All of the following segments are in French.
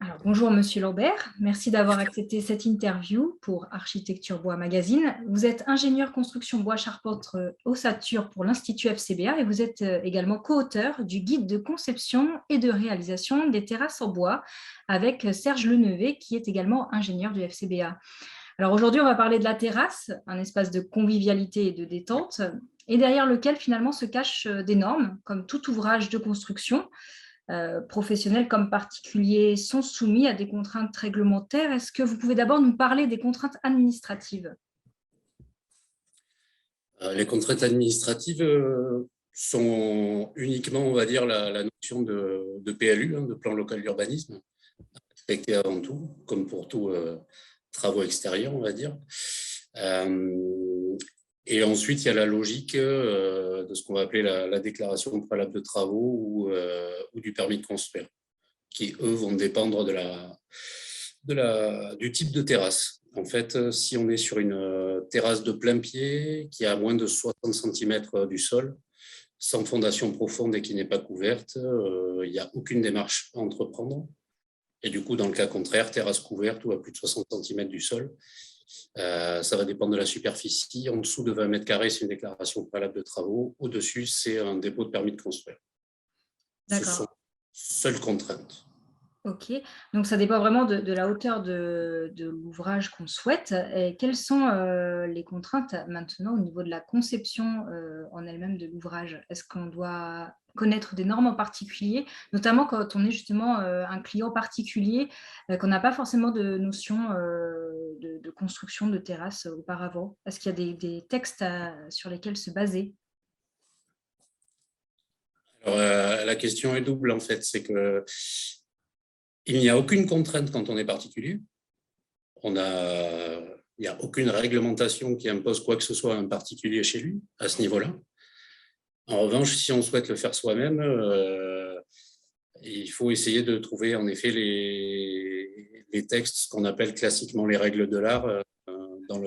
Alors, bonjour Monsieur Lambert, merci d'avoir accepté cette interview pour Architecture Bois Magazine. Vous êtes ingénieur construction bois charpente ossature pour l'Institut FCBA et vous êtes également co-auteur du guide de conception et de réalisation des terrasses en bois avec Serge Lenevé qui est également ingénieur du FCBA. Alors aujourd'hui, on va parler de la terrasse, un espace de convivialité et de détente et derrière lequel finalement se cachent des normes comme tout ouvrage de construction. Professionnels comme particuliers sont soumis à des contraintes réglementaires. Est-ce que vous pouvez d'abord nous parler des contraintes administratives? Les contraintes administratives sont uniquement, on va dire, la notion de PLU, de plan local d'urbanisme, respecté avant tout, comme pour tous travaux extérieurs, on va dire. Et ensuite, il y a la logique de ce qu'on va appeler la déclaration préalable de travaux ou du permis de construire, qui, eux, vont dépendre du type de terrasse. En fait, si on est sur une terrasse de plein pied qui a moins de 60 cm du sol, sans fondation profonde et qui n'est pas couverte, il n'y a aucune démarche à entreprendre. Et du coup, dans le cas contraire, terrasse couverte ou à plus de 60 cm du sol, ça va dépendre de la superficie. En dessous de 20 mètres carrés, c'est une déclaration préalable de travaux. Au-dessus, c'est un dépôt de permis de construire. Ce sont D'accord. seules contraintes. Ok, donc ça dépend vraiment de la hauteur de l'ouvrage qu'on souhaite. Et quelles sont les contraintes maintenant au niveau de la conception en elle-même de l'ouvrage? Est-ce qu'on doit connaître des normes en particulier, notamment quand on est justement un client particulier, qu'on n'a pas forcément de notion de construction de terrasse auparavant? Est-ce qu'il y a des textes sur lesquels se baser? Alors, la question est double, en fait. C'est que il n'y a aucune contrainte quand on est particulier. Il n'y a aucune réglementation qui impose quoi que ce soit à un particulier chez lui, à ce niveau-là. En revanche, si on souhaite le faire soi-même, il faut essayer de trouver en effet les textes, ce qu'on appelle classiquement les règles de l'art, dans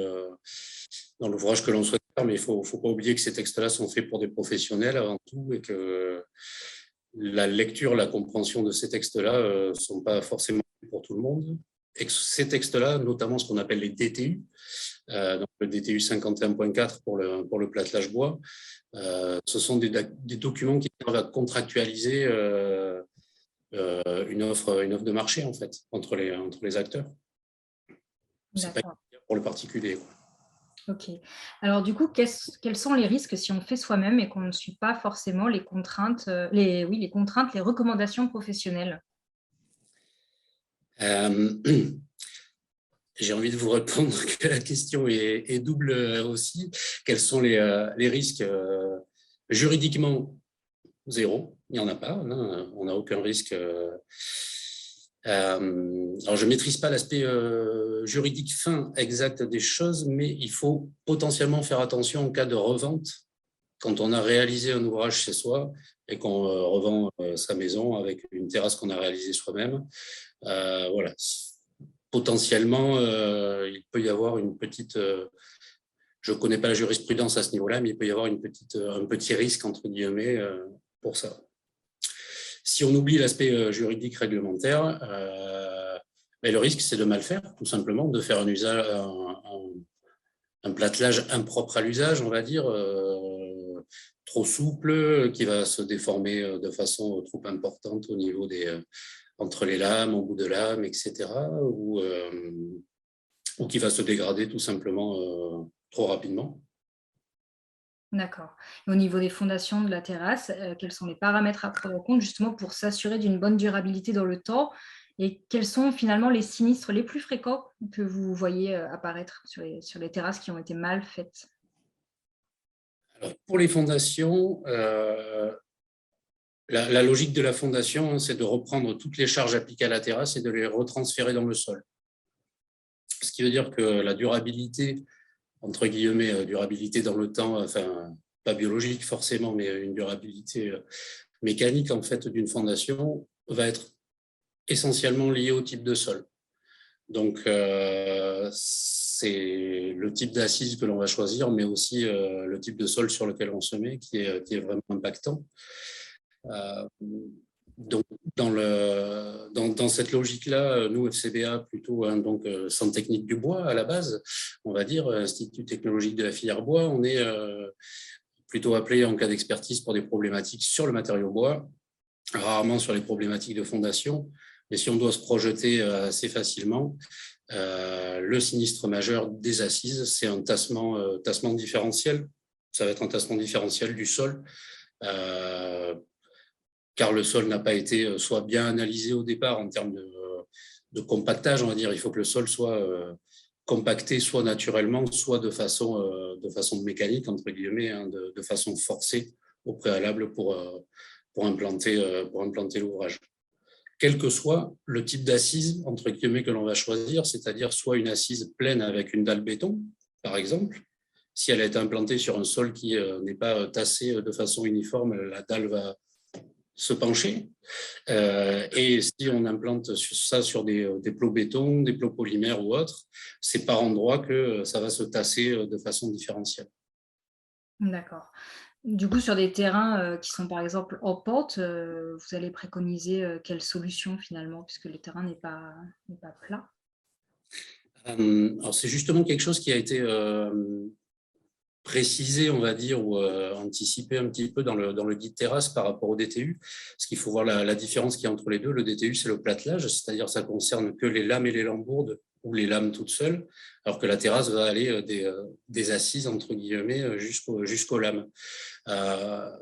l'ouvrage que l'on souhaite faire. Mais il ne faut pas oublier que ces textes-là sont faits pour des professionnels avant tout et que la lecture, la compréhension de ces textes-là ne sont pas forcément pour tout le monde. Et que ces textes-là, notamment ce qu'on appelle les DTU, donc le DTU 51.4 pour le plâtrage bois, ce sont des documents qui servent à contractualiser une offre de marché, en fait, entre les acteurs. C'est pas D'accord. pour le particulier. Ok. Alors du coup, quels sont les risques si on le fait soi-même et qu'on ne suit pas forcément les contraintes, oui, les contraintes, les recommandations professionnelles? Euh, J'ai envie de vous répondre que la question est double aussi. Quels sont les risques juridiquement? Zéro, il n'y en a pas. Hein, on n'a aucun risque. Alors, je ne maîtrise pas l'aspect juridique fin exact des choses, mais il faut potentiellement faire attention en cas de revente quand on a réalisé un ouvrage chez soi et qu'on revend sa maison avec une terrasse qu'on a réalisée soi-même. Voilà. Potentiellement, il peut y avoir une petite... je ne connais pas la jurisprudence à ce niveau-là, mais il peut y avoir un petit risque, entre guillemets, pour ça. Si on oublie l'aspect juridique réglementaire, le risque, c'est de mal faire, tout simplement, de faire un plâtrage impropre à l'usage, on va dire, trop souple, qui va se déformer de façon trop importante au niveau entre les lames, au bout de lame, etc., ou qui va se dégrader tout simplement trop rapidement. D'accord. Et au niveau des fondations de la terrasse, quels sont les paramètres à prendre en compte justement pour s'assurer d'une bonne durabilité dans le temps? Et quels sont finalement les sinistres les plus fréquents que vous voyez apparaître sur les terrasses qui ont été mal faites? Alors, pour les fondations, la logique de la fondation, c'est de reprendre toutes les charges appliquées à la terrasse et de les retransférer dans le sol. Ce qui veut dire que la durabilité, entre guillemets, durabilité dans le temps, enfin, pas biologique forcément, mais une durabilité mécanique en fait d'une fondation va être essentiellement liée au type de sol. Donc, c'est le type d'assise que l'on va choisir, mais aussi le type de sol sur lequel on se met qui est vraiment impactant. Donc, dans cette logique-là, nous, FCBA, plutôt donc, Centre technique du bois à la base, on va dire, Institut technologique de la filière bois, on est plutôt appelé en cas d'expertise pour des problématiques sur le matériau bois, rarement sur les problématiques de fondation. Mais si on doit se projeter assez facilement, le sinistre majeur des assises, c'est un tassement différentiel. Ça va être un tassement différentiel du sol, car le sol n'a pas été soit bien analysé au départ en termes de compactage, on va dire. Il faut que le sol soit compacté soit naturellement, soit de façon mécanique, entre guillemets, hein, de façon forcée au préalable pour implanter l'ouvrage. Quel que soit le type d'assise, entre guillemets, que l'on va choisir, c'est-à-dire soit une assise pleine avec une dalle béton, par exemple. Si elle a été implantée sur un sol qui n'est pas tassé de façon uniforme, la dalle va se pencher. Et si on implante ça sur des plots béton, des plots polymères ou autres, c'est par endroit que ça va se tasser de façon différentielle. D'accord. Du coup, sur des terrains, qui sont par exemple en pente, vous allez préconiser, quelle solution finalement? Puisque le terrain n'est pas plat? Alors c'est justement quelque chose qui a été précisé, on va dire, ou anticipé un petit peu dans le guide terrasse par rapport au DTU, parce qu'il faut voir la différence qu'il y a entre les deux. Le DTU, c'est le platelage, c'est-à-dire ça concerne que les lames et les lambourdes, ou les lames toutes seules, alors que la terrasse va aller des assises, entre guillemets, jusqu'aux lames.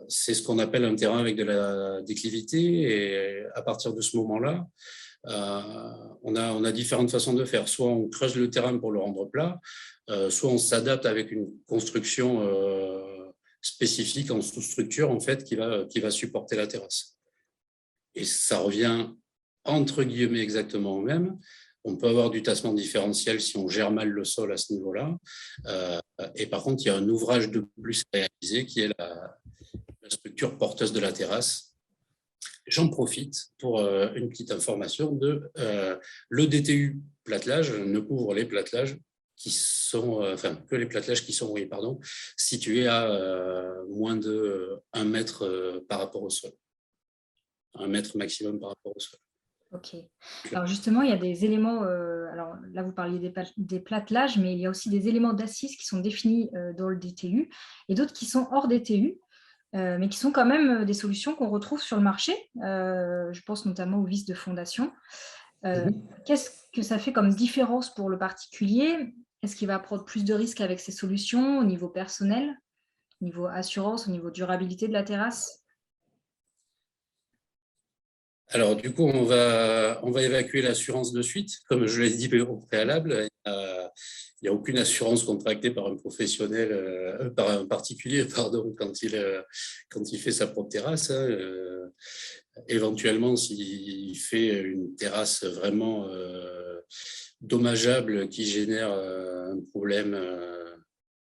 C'est ce qu'on appelle un terrain avec de la déclivité, et à partir de ce moment-là, on a différentes façons de faire. Soit on creuse le terrain pour le rendre plat, soit on s'adapte avec une construction spécifique en sous-structure en fait, qui va supporter la terrasse. Et ça revient entre guillemets exactement au même. On peut avoir du tassement différentiel si on gère mal le sol à ce niveau-là. Et par contre, il y a un ouvrage de plus réalisé qui est la structure porteuse de la terrasse. J'en profite pour une petite information le DTU platelage ne couvre les platelages qui sont, que les platelages qui sont, situés à moins de 1 mètre par rapport au sol. 1 mètre maximum par rapport au sol. OK. Alors justement, il y a des éléments, alors là, vous parliez des platelages, mais il y a aussi des éléments d'assises qui sont définis, dans le DTU et d'autres qui sont hors DTU, mais qui sont quand même, des solutions qu'on retrouve sur le marché. Je pense notamment aux vis de fondation. Qu'est-ce que ça fait comme différence pour le particulier? Est-ce qu'il va prendre plus de risques avec ces solutions au niveau personnel, au niveau assurance, au niveau durabilité de la terrasse? Alors, du coup, on va évacuer l'assurance de suite. Comme je l'ai dit au préalable, il n'y a aucune assurance contractée par un professionnel, par un particulier, pardon, quand il fait sa propre terrasse. Éventuellement, s'il fait une terrasse vraiment dommageable qui génère un problème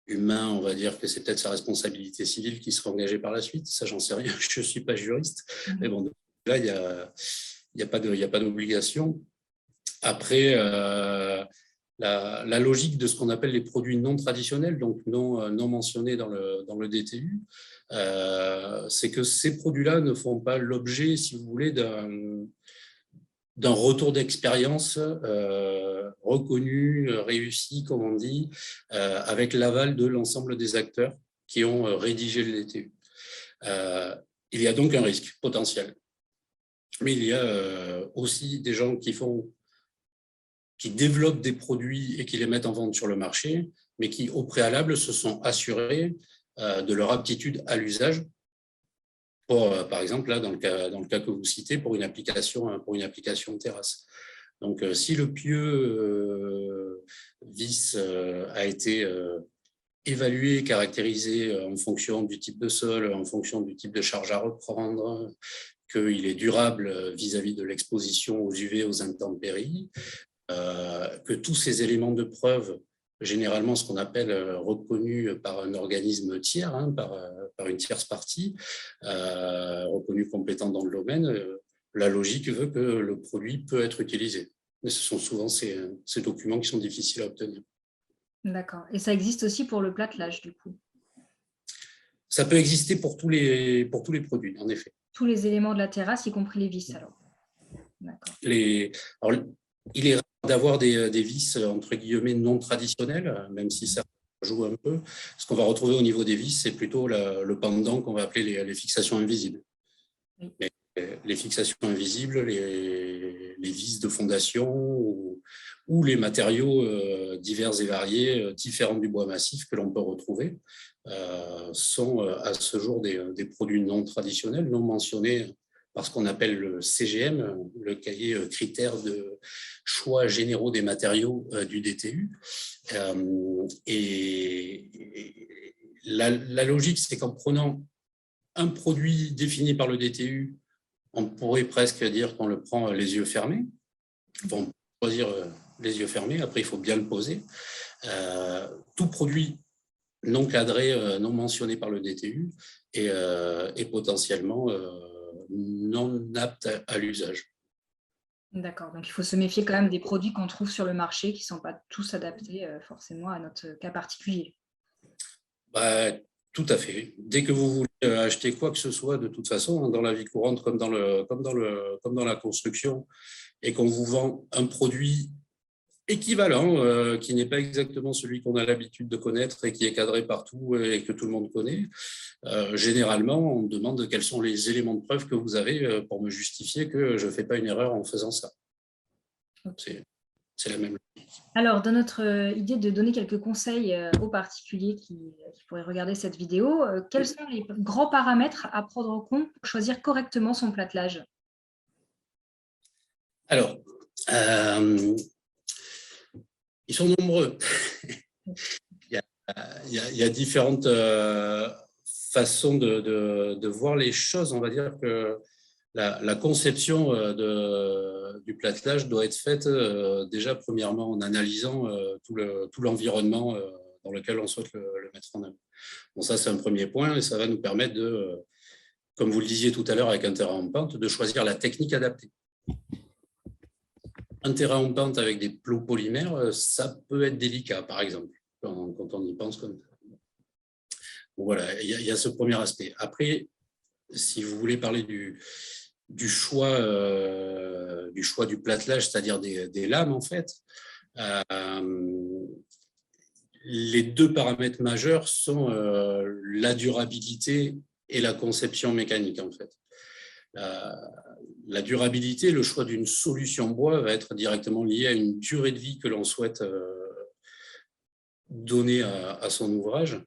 humain, on va dire que c'est peut-être sa responsabilité civile qui sera engagée par la suite. Ça, j'en sais rien, je ne suis pas juriste. Mais bon, là, il n'y a pas d'obligation. Après, la logique de ce qu'on appelle les produits non traditionnels, donc non mentionnés dans le DTU, c'est que ces produits-là ne font pas l'objet, si vous voulez, d'un retour d'expérience reconnu, réussi, comme on dit, avec l'aval de l'ensemble des acteurs qui ont rédigé le DTU. Il y a donc un risque potentiel. Mais il y a aussi des gens qui développent des produits et qui les mettent en vente sur le marché, mais qui, au préalable, se sont assurés de leur aptitude à l'usage. Par exemple, là, dans le cas que vous citez, pour une application de terrasse. Donc, si le pieu vis a été évalué, caractérisé en fonction du type de sol, en fonction du type de charge à reprendre, qu'il est durable vis-à-vis de l'exposition aux UV, aux intempéries, que tous ces éléments de preuve, généralement ce qu'on appelle reconnus par un organisme tiers, par une tierce partie, reconnu compétent dans le domaine, la logique veut que le produit peut être utilisé. Mais ce sont souvent ces documents qui sont difficiles à obtenir. D'accord. Et ça existe aussi pour le platelage, du coup? Ça peut exister pour tous les produits, en effet. Tous les éléments de la terrasse, y compris les vis, alors. D'accord. Alors, il est rare d'avoir des vis, entre guillemets, non traditionnelles, même si ça joue un peu. Ce qu'on va retrouver au niveau des vis, c'est plutôt le pendant qu'on va appeler les fixations invisibles. Oui. Mais les fixations invisibles, les vis de fondation ou les matériaux divers et variés, différents du bois massif que l'on peut retrouver, sont à ce jour des produits non traditionnels, non mentionnés par ce qu'on appelle le CGM, le cahier critères de choix généraux des matériaux du DTU. Et la logique, c'est qu'en prenant un produit défini par le DTU, on pourrait presque dire qu'on le prend les yeux fermés. Enfin, on peut choisir les yeux fermés, après il faut bien le poser. Tout produit non cadré, non mentionné par le DTU et potentiellement non apte à l'usage. D'accord, donc il faut se méfier quand même des produits qu'on trouve sur le marché qui ne sont pas tous adaptés forcément à notre cas particulier. Bah, tout à fait. Dès que vous voulez acheter quoi que ce soit, de toute façon, dans la vie courante comme dans la construction, et qu'on vous vend un produit équivalent, qui n'est pas exactement celui qu'on a l'habitude de connaître et qui est cadré partout et que tout le monde connaît, généralement, on me demande quels sont les éléments de preuve que vous avez pour me justifier que je ne fais pas une erreur en faisant ça. Okay. C'est la même. Alors, dans notre idée de donner quelques conseils aux particuliers qui pourraient regarder cette vidéo, quels sont les grands paramètres à prendre en compte pour choisir correctement son plâtelage? Alors, ils sont nombreux. Il y a différentes façons de voir les choses. On va dire que la conception du plâtelage doit être faite déjà premièrement en analysant tout l'environnement dans lequel on souhaite le mettre en œuvre. Bon, ça, c'est un premier point et ça va nous permettre de, comme vous le disiez tout à l'heure avec un terrain en pente, de choisir la technique adaptée. Un terrain en pente avec des plots polymères, ça peut être délicat, par exemple, quand on y pense comme ça. Bon, voilà, il y a ce premier aspect. Après, si vous voulez parler du choix du plâtelage, c'est-à-dire des lames, en fait, les deux paramètres majeurs sont la durabilité et la conception mécanique, en fait. La durabilité, le choix d'une solution bois va être directement lié à une durée de vie que l'on souhaite donner à son ouvrage.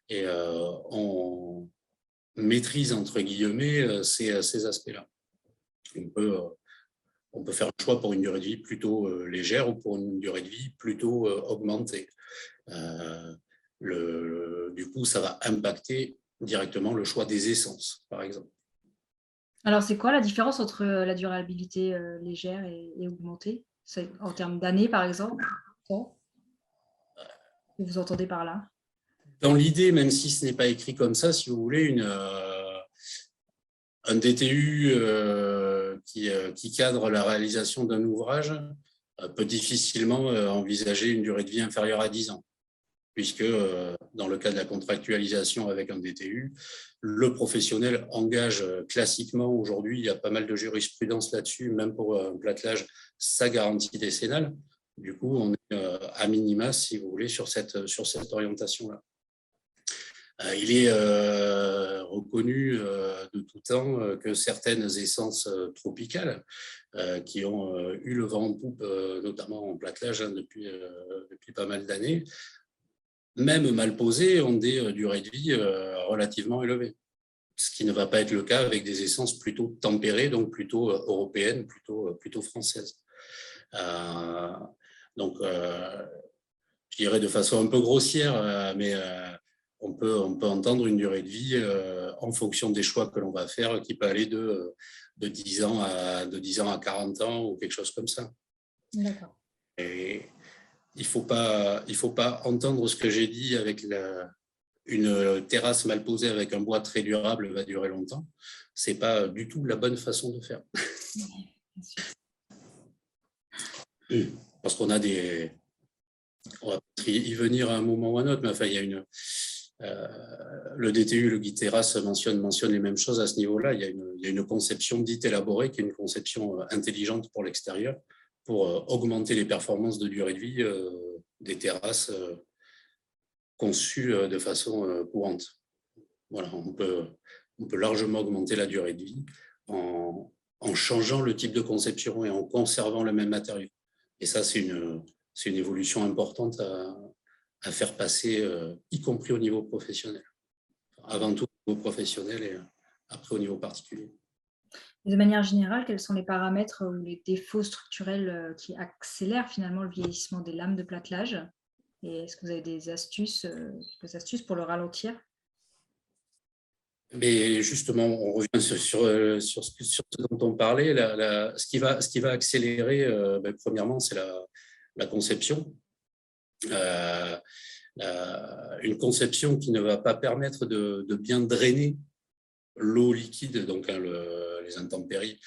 Et on maîtrise, entre guillemets, ces aspects-là. On peut faire un choix pour une durée de vie plutôt légère ou pour une durée de vie plutôt augmentée. Du coup, ça va impacter directement le choix des essences, par exemple. Alors, c'est quoi la différence entre la durabilité légère et augmentée? En termes d'années, par exemple? Vous entendez par là? Dans l'idée, même si ce n'est pas écrit comme ça, si vous voulez, un DTU qui cadre la réalisation d'un ouvrage peut difficilement envisager une durée de vie inférieure à 10 ans, puisque dans le cas de la contractualisation avec un DTU, le professionnel engage classiquement, aujourd'hui, il y a pas mal de jurisprudence là-dessus, même pour un plâtelage, sa garantie décennale. Du coup, on est à minima, si vous voulez, sur cette orientation-là. Il est reconnu de tout temps que certaines essences tropicales qui ont eu le vent en poupe, notamment en plâtelage depuis pas mal d'années, même mal posées, ont des durées de vie relativement élevées. Ce qui ne va pas être le cas avec des essences plutôt tempérées, donc plutôt européennes, plutôt françaises. Donc, je dirais de façon un peu grossière, mais on peut entendre une durée de vie en fonction des choix que l'on va faire qui peut aller de 10 ans à 40 ans ou quelque chose comme ça. D'accord. Et il faut pas entendre ce que j'ai dit avec une terrasse mal posée avec un bois très durable va durer longtemps. C'est pas du tout la bonne façon de faire. Parce qu'on a on va y venir à un moment ou à un autre, mais enfin, il y a le DTU, le guide terrasse mentionne les mêmes choses à ce niveau-là. Il y a une conception dite élaborée qui est une conception intelligente pour l'extérieur pour augmenter les performances de durée de vie des terrasses conçues de façon courante. Voilà, on peut largement augmenter la durée de vie en changeant le type de conception et en conservant le même matériau. Et ça, c'est une évolution importante à faire passer, y compris au niveau professionnel. Avant tout au niveau professionnel et après au niveau particulier. De manière générale, quels sont les paramètres ou les défauts structurels qui accélèrent finalement le vieillissement des lames de platelage? Et est-ce que vous avez des astuces pour le ralentir? Mais justement, on revient sur ce dont on parlait. Ce qui va accélérer, premièrement, c'est la conception. Une conception qui ne va pas permettre de bien drainer l'eau liquide, donc les intempéries,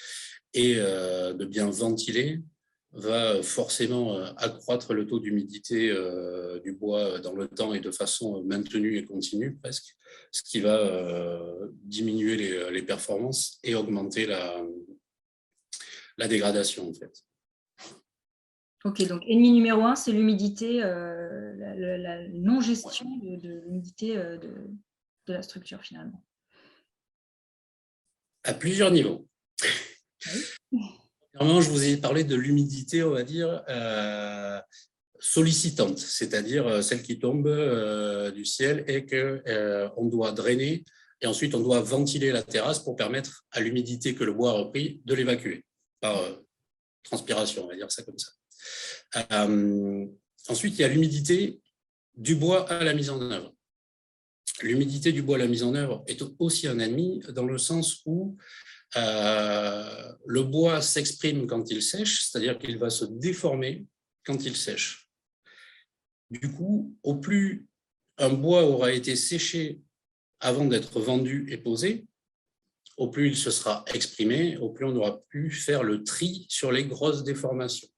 et de bien ventiler, va forcément accroître le taux d'humidité du bois dans le temps et de façon maintenue et continue presque, ce qui va diminuer les performances et augmenter la dégradation en fait. Ok, donc ennemi numéro 1, c'est l'humidité, la non-gestion de l'humidité de la structure finalement. À plusieurs niveaux. Oui. Normalement, je vous ai parlé de l'humidité, on va dire, sollicitante, c'est-à-dire celle qui tombe du ciel et qu'on doit drainer et ensuite on doit ventiler la terrasse pour permettre à l'humidité que le bois a repris de l'évacuer par transpiration, on va dire ça comme ça. Ensuite, il y a l'humidité du bois à la mise en œuvre. L'humidité du bois à la mise en œuvre est aussi un ennemi dans le sens où le bois s'exprime quand il sèche, c'est-à-dire qu'il va se déformer quand il sèche. Du coup, au plus un bois aura été séché avant d'être vendu et posé, au plus il se sera exprimé, au plus on aura pu faire le tri sur les grosses déformations.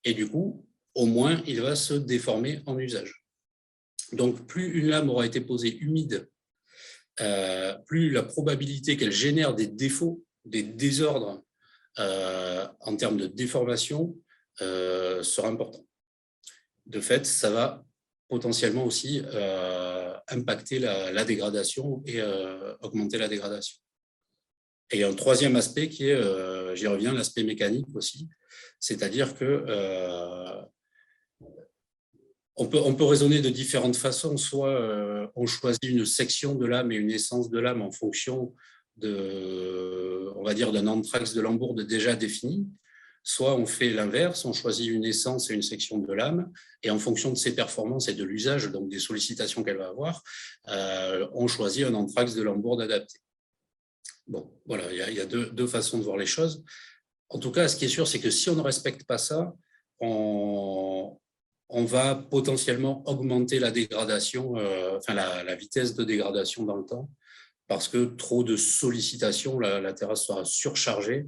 Et du coup, au moins, il va se déformer en usage. Donc, plus une lame aura été posée humide, plus la probabilité qu'elle génère des défauts, des désordres en termes de déformation sera importante. De fait, ça va potentiellement aussi impacter la dégradation et augmenter la dégradation. Et il y a un troisième aspect qui est, j'y reviens, l'aspect mécanique aussi, c'est-à-dire que on peut raisonner de différentes façons. Soit on choisit une section de lame et une essence de lame en fonction on va dire, d'un anthrax de lambourde déjà défini. Soit on fait l'inverse, on choisit une essence et une section de lame, et en fonction de ses performances et de l'usage, donc des sollicitations qu'elle va avoir, on choisit un anthrax de lambourde adapté. Bon, voilà, il y a deux façons de voir les choses. En tout cas, ce qui est sûr, c'est que si on ne respecte pas ça, on va potentiellement augmenter la dégradation, la vitesse de dégradation dans le temps, parce que trop de sollicitations, la terrasse sera surchargée.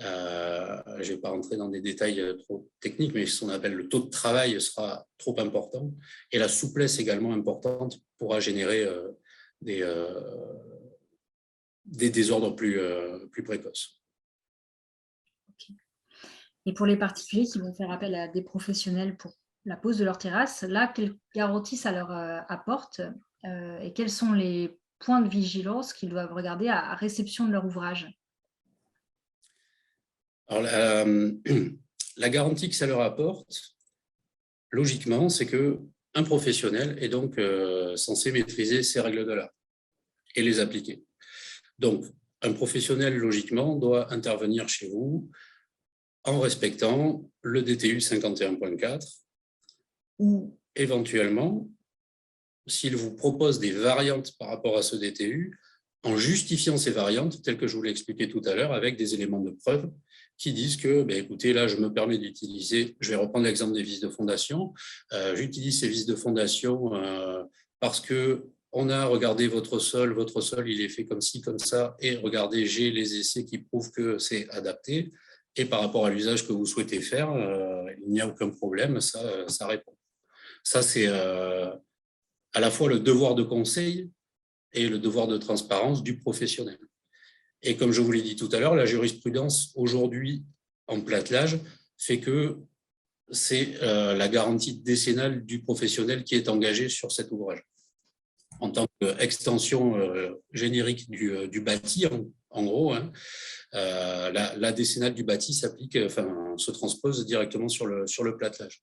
Je ne vais pas rentrer dans des détails trop techniques, mais ce qu'on appelle le taux de travail sera trop important, et la souplesse également importante pourra générer des désordres plus précoces. Okay. Et pour les particuliers qui vont faire appel à des professionnels pour la pose de leur terrasse, là, quelles garanties ça leur apporte et quels sont les points de vigilance qu'ils doivent regarder à réception de leur ouvrage? Alors, la garantie que ça leur apporte, logiquement, c'est qu'un professionnel est donc censé maîtriser ces règles de l'art et les appliquer. Donc, un professionnel, logiquement, doit intervenir chez vous en respectant le DTU 51.4 ou éventuellement, s'il vous propose des variantes par rapport à ce DTU, en justifiant ces variantes, telles que je vous l'ai expliqué tout à l'heure, avec des éléments de preuve qui disent que, écoutez, là, je me permets d'utiliser, je vais reprendre l'exemple des vis de fondation, j'utilise ces vis de fondation parce que on a regardé votre sol, il est fait comme ci, comme ça, et regardez, j'ai les essais qui prouvent que c'est adapté, et par rapport à l'usage que vous souhaitez faire, il n'y a aucun problème, ça répond. Ça, c'est à la fois le devoir de conseil et le devoir de transparence du professionnel. Et comme je vous l'ai dit tout à l'heure, la jurisprudence aujourd'hui en platelage fait que c'est la garantie décennale du professionnel qui est engagé sur cet ouvrage. En tant qu'extension générique du bâti, en gros, hein, la décennale du bâti s'applique, se transpose directement sur le platelage.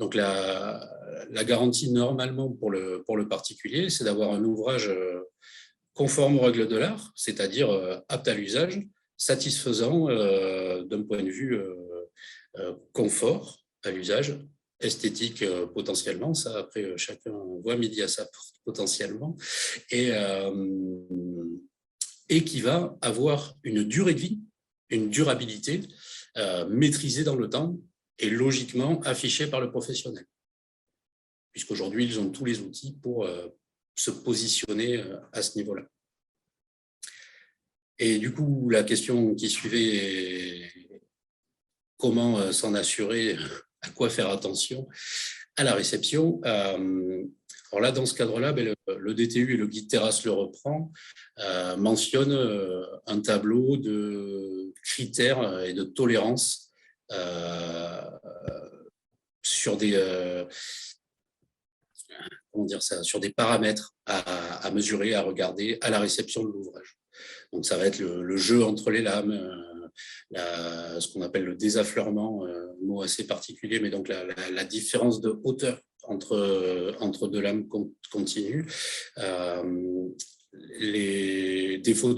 Donc la garantie normalement pour le particulier, c'est d'avoir un ouvrage conforme aux règles de l'art, c'est-à-dire apte à l'usage, satisfaisant d'un point de vue confort à l'usage, esthétique potentiellement, ça après chacun voit midi à sa porte potentiellement, et qui va avoir une durée de vie, une durabilité maîtrisée dans le temps et logiquement affichée par le professionnel. Puisqu'aujourd'hui, ils ont tous les outils pour se positionner à ce niveau-là. Et du coup, la question qui suivait est comment s'en assurer, à quoi faire attention à la réception. Alors là, dans ce cadre-là, le DTU et le guide terrasse le reprend, mentionne un tableau de critères et de tolérance sur des sur des paramètres à mesurer, à regarder à la réception de l'ouvrage. Donc ça va être le jeu entre les lames, ce qu'on appelle le désaffleurement, mot assez particulier, mais donc la différence de hauteur entre deux lames continues, les défauts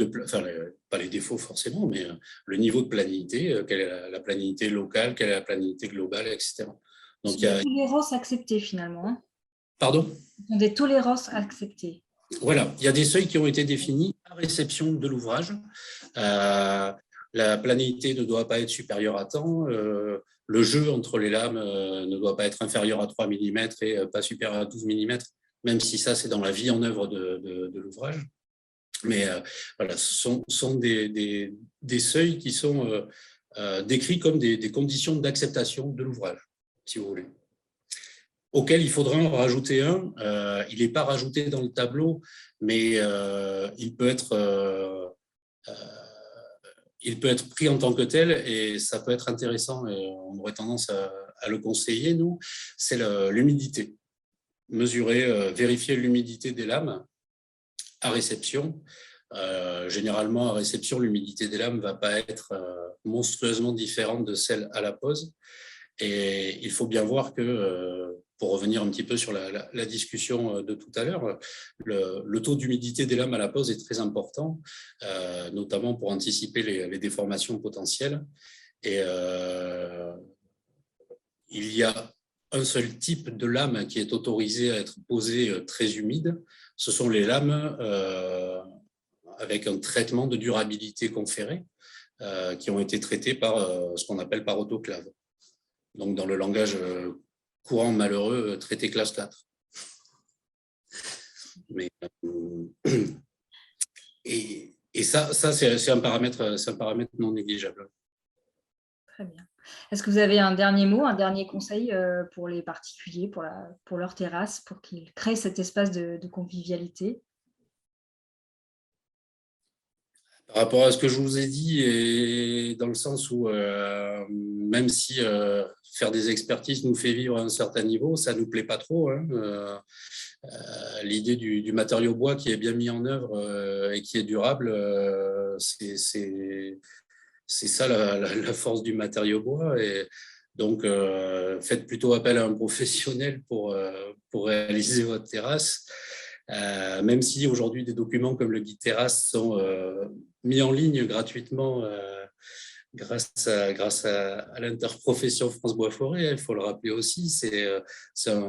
pas les défauts forcément, mais le niveau de planéité, quelle est la planéité locale, quelle est la planéité globale, etc. Donc il y a des tolérances acceptées finalement. Hein. Pardon ? Des tolérances acceptées. Voilà, il y a des seuils qui ont été définis à réception de l'ouvrage. La planéité ne doit pas être supérieure à temps. Le jeu entre les lames ne doit pas être inférieur à 3 mm et pas supérieur à 12 mm, même si ça, c'est dans la vie en œuvre de l'ouvrage. Mais voilà, ce sont des seuils qui sont décrits comme des conditions d'acceptation de l'ouvrage, si vous voulez. Auquel il faudra en rajouter un. Il n'est pas rajouté dans le tableau, mais il peut être pris en tant que tel et ça peut être intéressant et on aurait tendance à le conseiller, nous, c'est l'humidité. Mesurer, vérifier l'humidité des lames à réception. Généralement, à réception, l'humidité des lames ne va pas être monstrueusement différente de celle à la pose. Et il faut bien voir que, pour revenir un petit peu sur la discussion de tout à l'heure, le taux d'humidité des lames à la pose est très important, notamment pour anticiper les déformations potentielles. Et il y a un seul type de lame qui est autorisé à être posée très humide, ce sont les lames avec un traitement de durabilité conféré, qui ont été traitées par ce qu'on appelle par autoclave. Donc, dans le langage courant malheureux, traité classe 4. Mais, et ça c'est un paramètre non négligeable. Très bien. Est-ce que vous avez un dernier mot, un dernier conseil pour les particuliers, pour leur terrasse, pour qu'ils créent cet espace de convivialité ? Par rapport à ce que je vous ai dit, et dans le sens où même si faire des expertises nous fait vivre à un certain niveau, ça ne nous plaît pas trop. Hein. L'idée du matériau bois qui est bien mis en œuvre et qui est durable, c'est ça la force du matériau bois. Et donc, faites plutôt appel à un professionnel pour réaliser votre terrasse. Même si aujourd'hui des documents comme le guide terrasse sont mis en ligne gratuitement grâce à l'interprofession France Bois Forêt, il faut le rappeler aussi, ça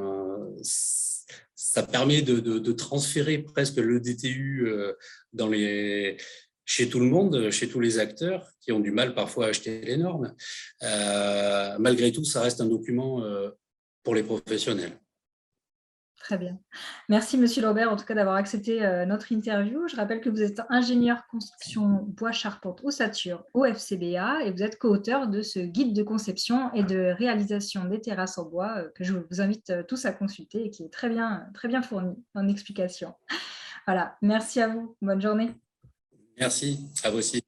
permet de transférer presque le DTU chez tout le monde, chez tous les acteurs qui ont du mal parfois à acheter les normes. Malgré tout, ça reste un document pour les professionnels. Très bien. Merci, Monsieur Lambert, en tout cas, d'avoir accepté notre interview. Je rappelle que vous êtes ingénieur construction bois charpente ossature au FCBA et vous êtes co-auteur de ce guide de conception et de réalisation des terrasses en bois que je vous invite tous à consulter et qui est très bien fourni en explications. Voilà, merci à vous. Bonne journée. Merci, à vous aussi.